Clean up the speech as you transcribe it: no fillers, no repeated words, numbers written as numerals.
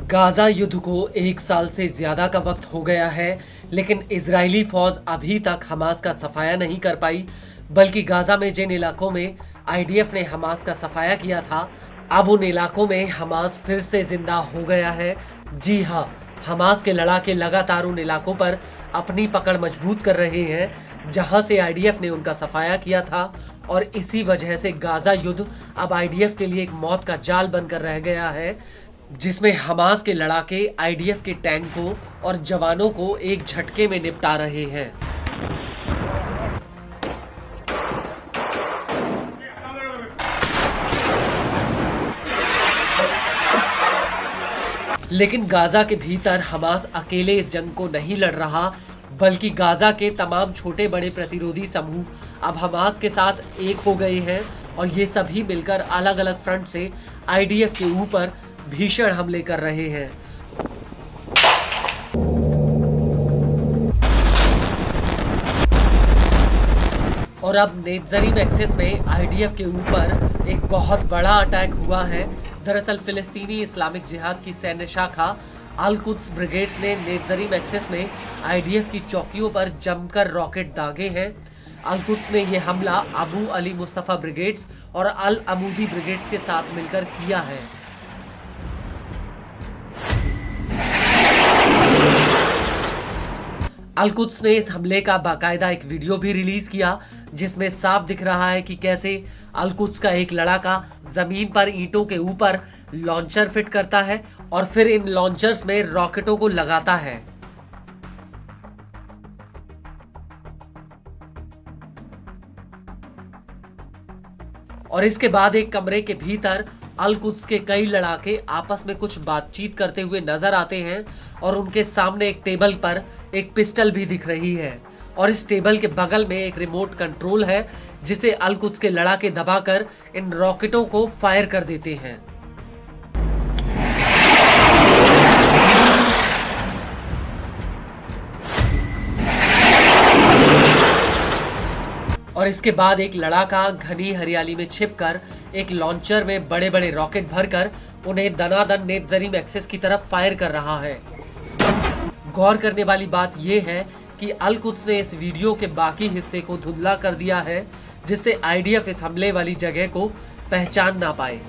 Gaza युद्ध को एक साल से ज्यादा का वक्त हो गया है, लेकिन इजरायली फौज अभी तक हमास का सफाया नहीं कर पाई। बल्कि गाजा में जिन इलाकों में आईडीएफ ने हमास का सफाया किया था, अब उन इलाकों में हमास फिर से जिंदा हो गया है। जी हाँ, हमास के लड़ाके लगातार उन इलाकों पर अपनी पकड़ मजबूत कर रहे हैं जहां से आईडीएफ ने उनका सफाया किया था, और इसी वजह से गाजा युद्ध अब आईडीएफ के लिए एक मौत का जाल बनकर रह गया है, जिसमें हमास के लड़ाके आईडीएफ के टैंकों और जवानों को एक झटके में निपटा रहे हैं। लेकिन गाजा के भीतर हमास अकेले इस जंग को नहीं लड़ रहा, बल्कि गाजा के तमाम छोटे बड़े प्रतिरोधी समूह अब हमास के साथ एक हो गए हैं और ये सभी मिलकर अलग अलग फ्रंट से आईडीएफ के ऊपर भीषण हमले कर रहे हैं। और अब नेत्जरीम एक्सिस में आईडीएफ के ऊपर एक बहुत बड़ा अटैक हुआ है। दरअसल फिलिस्तीनी इस्लामिक जिहाद की सैन्य शाखा अल कुद्स ब्रिगेड्स ने नेत्जरीम एक्सिस में आईडीएफ की चौकियों पर जमकर रॉकेट दागे हैं। अल कुद्स ने यह हमला अबू अली मुस्तफा ब्रिगेड्स और अल अमूदी ब्रिगेड्स के साथ मिलकर किया है। अल कुद्स ने इस हमले का बाकायदा एक वीडियो भी रिलीज किया, जिसमें साफ दिख रहा है कि कैसे अल कुद्स का एक लड़ाका जमीन पर ईंटों के ऊपर लॉन्चर फिट करता है और फिर इन लॉन्चर्स में रॉकेटों को लगाता है। और इसके बाद एक कमरे के भीतर अल कुद्स के कई लड़ाके आपस में कुछ बातचीत करते हुए नजर आते हैं और उनके सामने एक टेबल पर एक पिस्टल भी दिख रही है, और इस टेबल के बगल में एक रिमोट कंट्रोल है जिसे अल कुद्स के लड़ाके दबाकर इन रॉकेटों को फायर कर देते हैं। और इसके बाद एक लड़ाका घनी हरियाली में छिपकर एक लॉन्चर में बड़े बड़े रॉकेट भरकर उन्हें दनादन नेत्जरीम एक्सिस की तरफ फायर कर रहा है। गौर करने वाली बात यह है कि अल कुद्स ने इस वीडियो के बाकी हिस्से को धुंधला कर दिया है, जिससे आईडीएफ इस हमले वाली जगह को पहचान ना पाए।